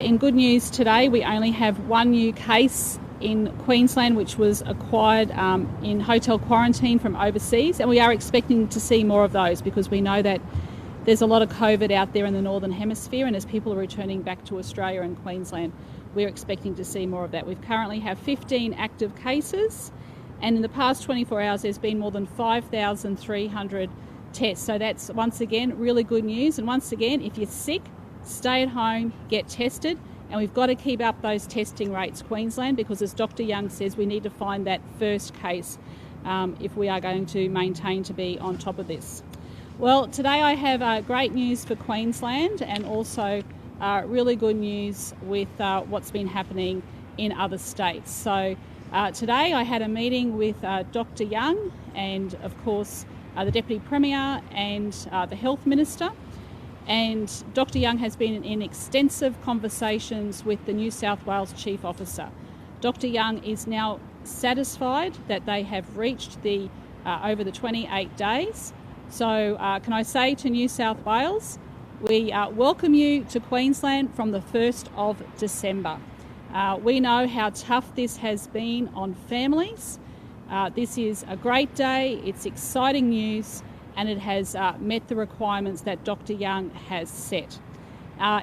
In good news today, we only have one new case in Queensland which was acquired in hotel quarantine from overseas, and we are expecting to see more of those because we know that there's a lot of COVID out there in the Northern Hemisphere, and as people are returning back to Australia and Queensland, we're expecting to see more of that. We currently have 15 active cases, and in the past 24 hours there's been more than 5,300 tests. So that's once again really good news, and once again, if you're sick, stay at home, get tested, and we've got to keep up those testing rates, Queensland, because as Dr. Young says, we need to find that first case if we are going to maintain to be on top of this. Well, today I have great news for Queensland and also really good news with what's been happening in other states. So today I had a meeting with Dr. Young and, of course, the Deputy Premier and the Health Minister. And Dr. Young has been in extensive conversations with the New South Wales Chief Officer. Dr. Young is now satisfied that they have reached the over the 28 days. So can I say to New South Wales, we welcome you to Queensland from the 1st of December. We know how tough this has been on families. This is a great day, it's exciting news, and it has met the requirements that Dr. Young has set.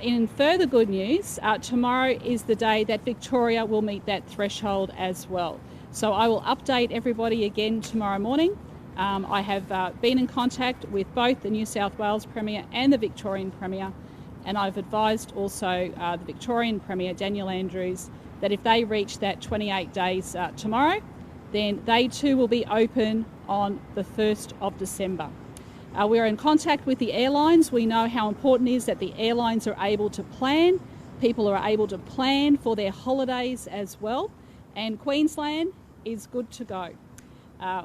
In further good news, tomorrow is the day that Victoria will meet that threshold as well. So I will update everybody again tomorrow morning. I have been in contact with both the New South Wales Premier and the Victorian Premier, and I've advised also the Victorian Premier, Daniel Andrews, that if they reach that 28 days tomorrow, then they too will be open on the 1st of December. We're in contact with the airlines. We know how important it is that the airlines are able to plan. People are able to plan for their holidays as well. And Queensland is good to go.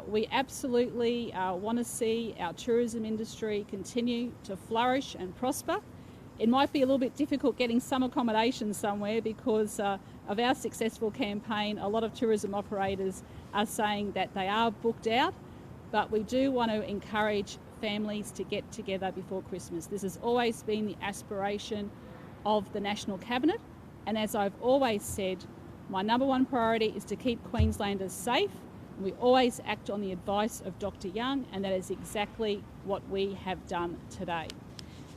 We absolutely want to see our tourism industry continue to flourish and prosper. It might be a little bit difficult getting some accommodation somewhere because of our successful campaign. A lot of tourism operators are saying that they are booked out, but we do want to encourage families to get together before Christmas. This has always been the aspiration of the National Cabinet, and as I've always said, my number one priority is to keep Queenslanders safe. We always act on the advice of Dr. Young, and that is exactly what we have done today.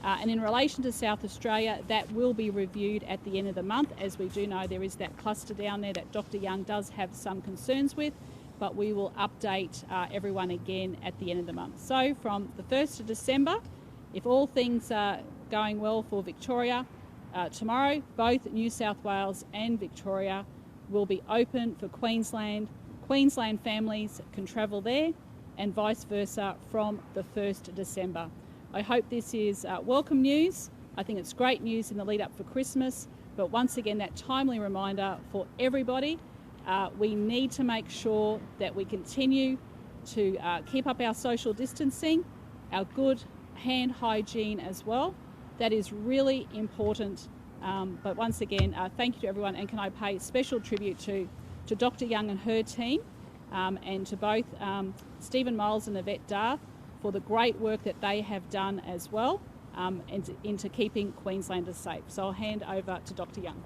And in relation to South Australia, that will be reviewed at the end of the month, as we do know there is that cluster down there that Dr. Young does have some concerns with, but we will update everyone again at the end of the month. So from the 1st of December, if all things are going well for Victoria, tomorrow both New South Wales and Victoria will be open for Queensland. Queensland families can travel there and vice versa from the 1st of December. I hope this is welcome news. I think it's great news in the lead up for Christmas, but once again that timely reminder for everybody. We need to make sure that we continue to keep up our social distancing, our good hand hygiene as well. That is really important. But once again, thank you to everyone, and can I pay special tribute to Dr. Young and her team, and to both Stephen Miles and Yvette Darth for the great work that they have done as well into keeping Queenslanders safe. So I'll hand over to Dr. Young.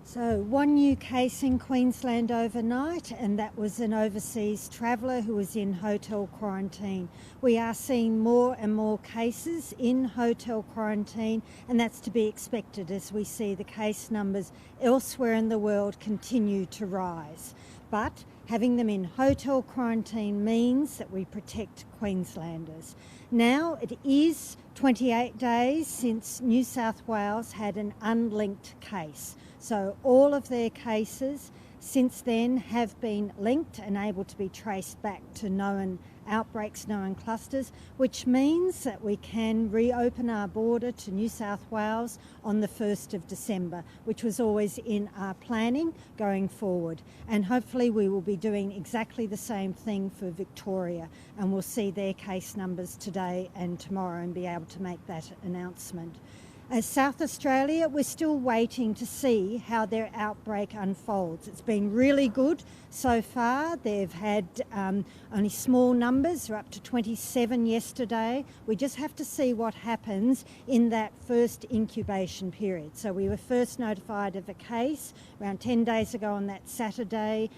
So one new case in Queensland overnight, and that was an overseas traveller who was in hotel quarantine. We are seeing more and more cases in hotel quarantine, and that's to be expected as we see the case numbers elsewhere in the world continue to rise. But having them in hotel quarantine means that we protect Queenslanders. Now it is 28 days since New South Wales had an unlinked case. So all of their cases since then have been linked and able to be traced back to known outbreaks, known clusters, which means that we can reopen our border to New South Wales on the 1st of December, which was always in our planning going forward. And hopefully we will be doing exactly the same thing for Victoria, and we'll see their case numbers today and tomorrow and be able to make that announcement. South Australia, we're still waiting to see how their outbreak unfolds. It's been really good so far. They've had only small numbers, they're up to 27 yesterday. We just have to see what happens in that first incubation period. So we were first notified of a case around 10 days ago on that Saturday.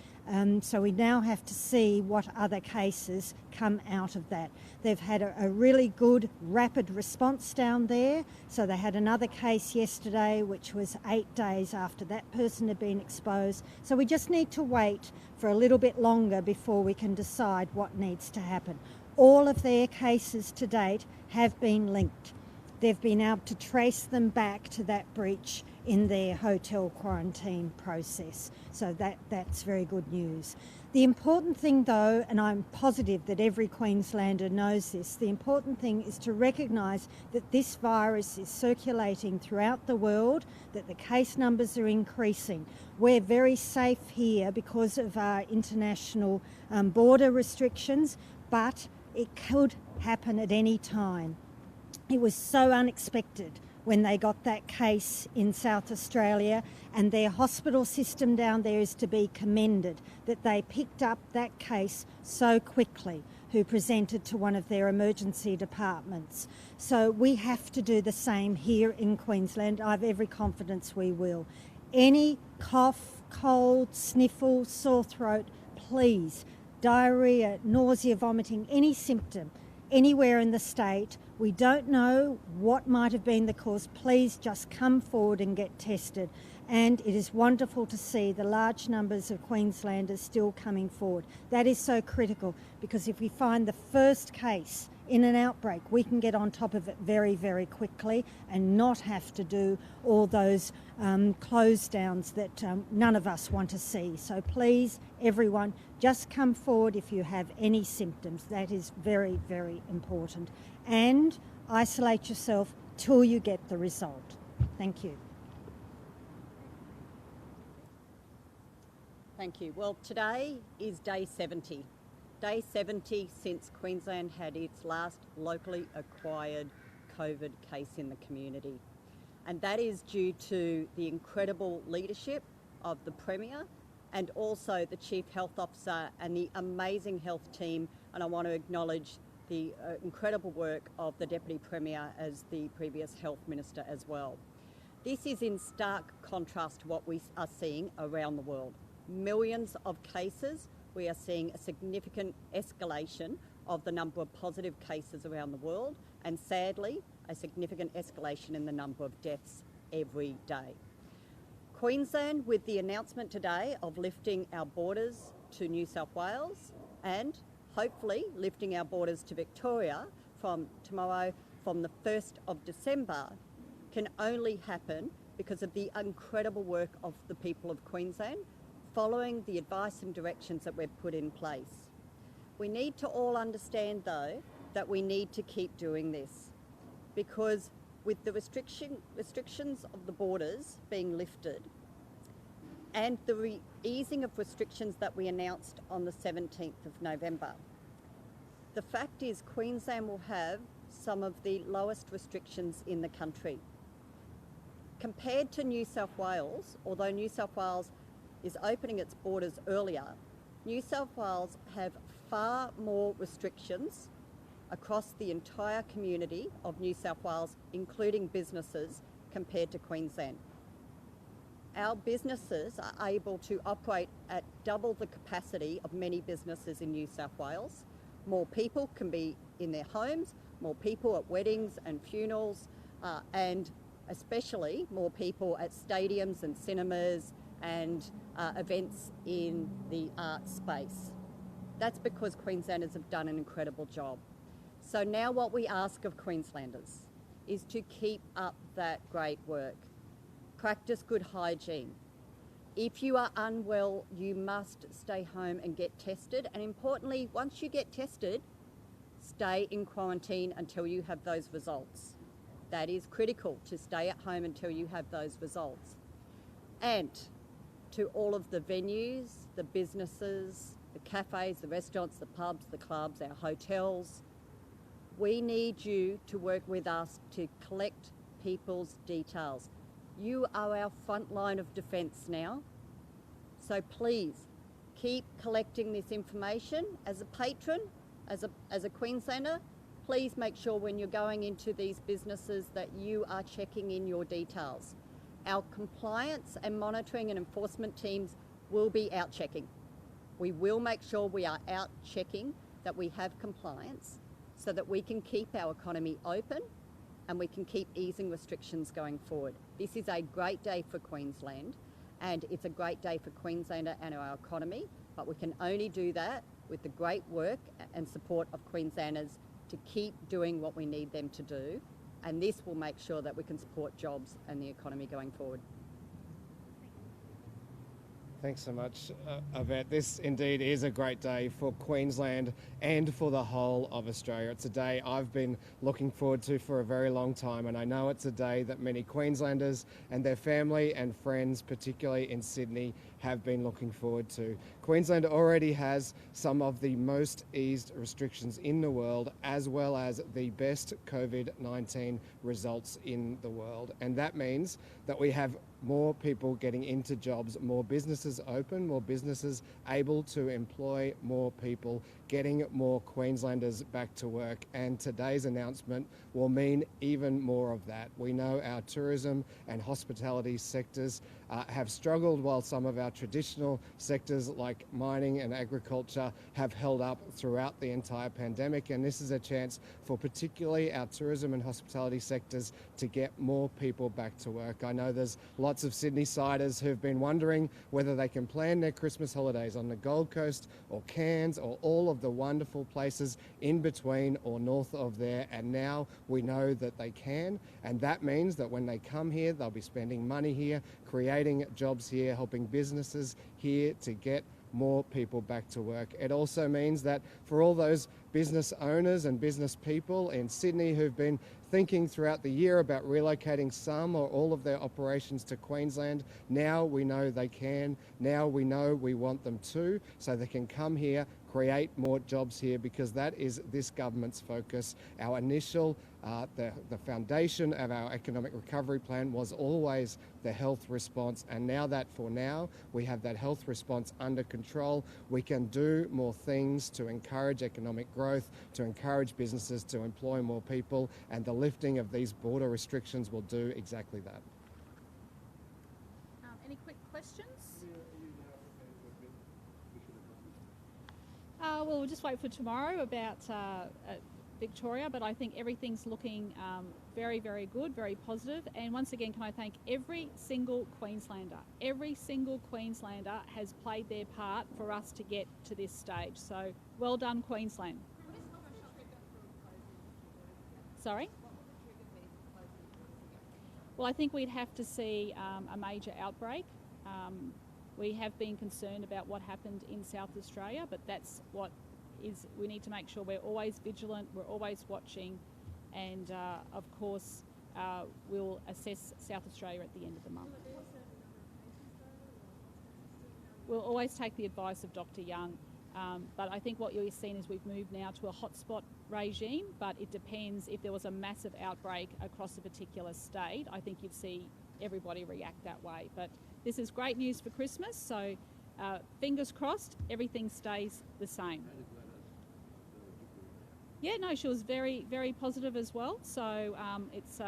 So we now have to see what other cases come out of that. They've had a really good rapid response down there. So they had another case yesterday, which was 8 days after that person had been exposed. So we just need to wait for a little bit longer before we can decide what needs to happen. All of their cases to date have been linked. They've been able to trace them back to that breach in their hotel quarantine process. So that's very good news. The important thing though, and I'm positive that every Queenslander knows this, the important thing is to recognise that this virus is circulating throughout the world, that the case numbers are increasing. We're very safe here because of our international border restrictions, but it could happen at any time. It was so unexpected when they got that case in South Australia, and their hospital system down there is to be commended that they picked up that case so quickly, who presented to one of their emergency departments. So we have to do the same here in Queensland. I have every confidence we will. Any cough, cold, sniffle, sore throat, please, diarrhoea, nausea, vomiting, any symptom, anywhere in the state, we don't know what might have been the cause. Please just come forward and get tested. And it is wonderful to see the large numbers of Queenslanders still coming forward. That is so critical, because if we find the first case in an outbreak, we can get on top of it very, very quickly and not have to do all those close downs that none of us want to see. So please, everyone, just come forward if you have any symptoms. That is very, very important. And isolate yourself till you get the result. Thank you. Thank you. Well, today is day 70. Day 70 since Queensland had its last locally acquired COVID case in the community. And that is due to the incredible leadership of the Premier and also the Chief Health Officer and the amazing health team. And I want to acknowledge the incredible work of the Deputy Premier as the previous Health Minister as well. This is in stark contrast to what we are seeing around the world. Millions of cases. We are seeing a significant escalation of the number of positive cases around the world, and sadly, a significant escalation in the number of deaths every day. Queensland, with the announcement today of lifting our borders to New South Wales and hopefully lifting our borders to Victoria from tomorrow, from the 1st of December, can only happen because of the incredible work of the people of Queensland, following the advice and directions that we've put in place. We need to all understand, though, that we need to keep doing this, because with the restrictions of the borders being lifted and the easing of restrictions that we announced on the 17th of November, the fact is Queensland will have some of the lowest restrictions in the country. Compared to New South Wales, although New South Wales is opening its borders earlier, New South Wales have far more restrictions across the entire community of New South Wales, including businesses, compared to Queensland. Our businesses are able to operate at double the capacity of many businesses in New South Wales. More people can be in their homes, more people at weddings and funerals, and especially more people at stadiums and cinemas and events in the art space. That's because Queenslanders have done an incredible job. So now what we ask of Queenslanders is to keep up that great work. Practice good hygiene. If you are unwell, you must stay home and get tested. And importantly, once you get tested, stay in quarantine until you have those results. That is critical, to stay at home until you have those results. And to all of the venues, the businesses, the cafes, the restaurants, the pubs, the clubs, our hotels, we need you to work with us to collect people's details. You are our front line of defence now. So please keep collecting this information. As a patron, as a Queenslander, please make sure when you're going into these businesses that you are checking in your details. Our compliance and monitoring and enforcement teams will be out checking. We will make sure we are out checking that we have compliance so that we can keep our economy open and we can keep easing restrictions going forward. This is a great day for Queensland, and it's a great day for Queenslander and our economy, but we can only do that with the great work and support of Queenslanders to keep doing what we need them to do, and this will make sure that we can support jobs and the economy going forward. Thanks so much, Yvette. This indeed is a great day for Queensland and for the whole of Australia. It's a day I've been looking forward to for a very long time, and I know it's a day that many Queenslanders and their family and friends, particularly in Sydney, have been looking forward to. Queensland already has some of the most eased restrictions in the world, as well as the best COVID-19 results in the world. And that means that we have more people getting into jobs, more businesses open, more businesses able to employ more people, getting more Queenslanders back to work. And today's announcement will mean even more of that. We know our tourism and hospitality sectors have struggled, while some of our traditional sectors like mining and agriculture have held up throughout the entire pandemic. And this is a chance for particularly our tourism and hospitality sectors to get more people back to work. I know there's lots of Sydney-siders who've been wondering whether they can plan their Christmas holidays on the Gold Coast or Cairns or all of the wonderful places in between or north of there, and now we know that they can, and that means that when they come here, they'll be spending money here, creating jobs here, helping businesses here to get more people back to work. It also means that for all those business owners and business people in Sydney who've been thinking throughout the year about relocating some or all of their operations to Queensland, now we know they can. Now we know we want them to, so they can come here, create more jobs here, because that is this government's focus. Our initial, the foundation of our economic recovery plan was always the health response, and now that for now we have that health response under control, we can do more things to encourage economic growth, to encourage businesses to employ more people, and the lifting of these border restrictions will do exactly that. Any quick questions? Well, we'll just wait for tomorrow about Victoria, but I think everything's looking very, very good, very positive. And once again, can I thank every single Queenslander. Every single Queenslander has played their part for us to get to this stage. So well done, Queensland. Sorry? Well, I think we'd have to see a major outbreak. We have been concerned about what happened in South Australia, but that's what is, we need to make sure we're always vigilant, we're always watching, and of course we'll assess South Australia at the end of the month. We'll always take the advice of Dr. Young, but I think what you're seeing is we've moved now to a hotspot regime, but it depends. If there was a massive outbreak across a particular state, I think you'd see everybody react that way. But this is great news for Christmas, so fingers crossed everything stays the same. Yeah, no, she was very, very positive as well. So it's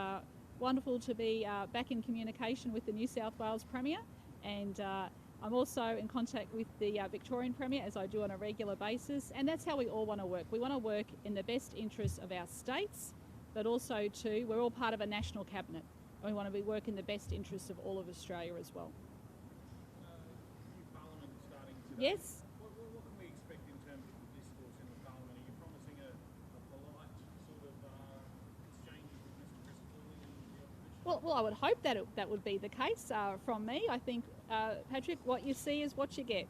wonderful to be back in communication with the New South Wales Premier, and I'm also in contact with the Victorian Premier, as I do on a regular basis, and that's how we all want to work. We want to work in the best interests of our states, but also too, we're all part of a national cabinet, and we want to work in the best interests of all of Australia as well. New Parliament starting today. Yes. What can we expect in terms of the discourse in the Parliament? Are you promising a polite sort of exchanges with Mr. Criswell and the opposition? Well, I would hope that that would be the case from me. I think, Patrick, what you see is what you get.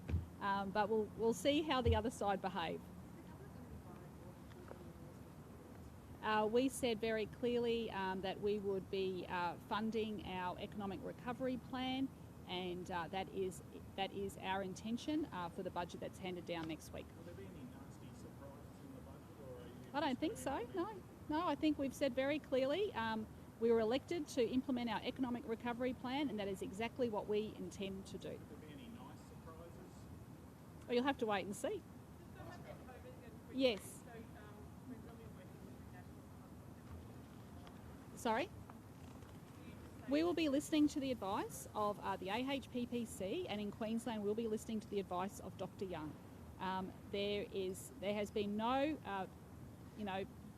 But we'll see how the other side behave. We said very clearly that we would be funding our economic recovery plan, and that is our intention for the budget that's handed down next week. Will there be any nasty surprises in the budget, or are you? I don't think so. No. I think we've said very clearly We were elected to implement our economic recovery plan, and that is exactly what we intend to do. Could there be any nice surprises? Well, you'll have to wait and see. Yes. Sorry? We will be listening to the advice of the AHPPC, and in Queensland we'll be listening to the advice of Dr. Young. There has been no,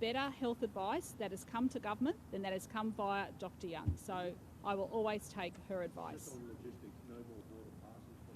better health advice that has come to government than that has come via Dr. Young. So I will always take her advice. Just on logistics, no more border passes from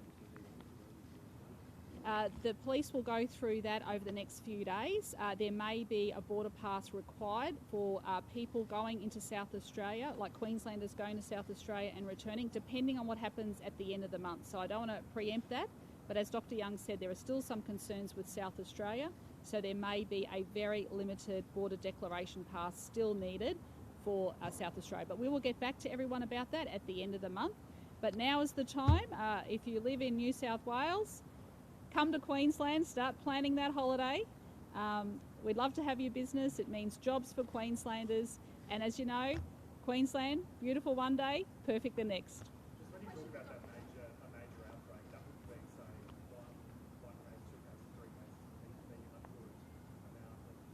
The police will go through that over the next few days. There may be a border pass required for people going into South Australia, like Queenslanders going to South Australia and returning, depending on what happens at the end of the month. So I don't want to preempt that, but as Dr. Young said, there are still some concerns with South Australia, so there may be a very limited border declaration pass still needed for South Australia. But we will get back to everyone about that at the end of the month. But now is the time. If you live in New South Wales, come to Queensland, start planning that holiday. We'd love to have your business. It means jobs for Queenslanders. And as you know, Queensland, beautiful one day, perfect the next. Just when you talk about that major outbreak, that would be, say, one case, 2 cases, 3 cases, being an upward amount of cases.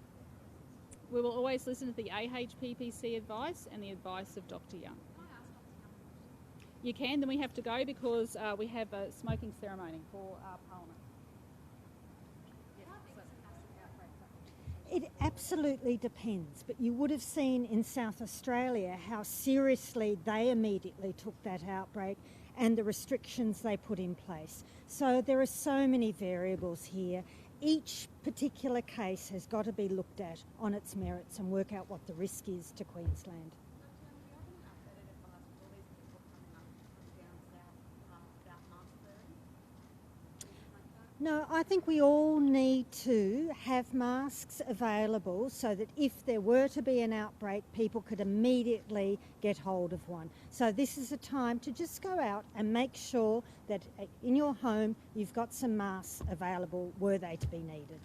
We will always listen to the AHPPC advice and the advice of Dr. Young. You can, then we have to go because we have a smoking ceremony for Parliament. It absolutely depends, but you would have seen in South Australia how seriously they immediately took that outbreak and the restrictions they put in place. So there are so many variables here. Each particular case has got to be looked at on its merits and work out what the risk is to Queensland. No, I think we all need to have masks available so that if there were to be an outbreak, people could immediately get hold of one. So this is a time to just go out and make sure that in your home you've got some masks available were they to be needed.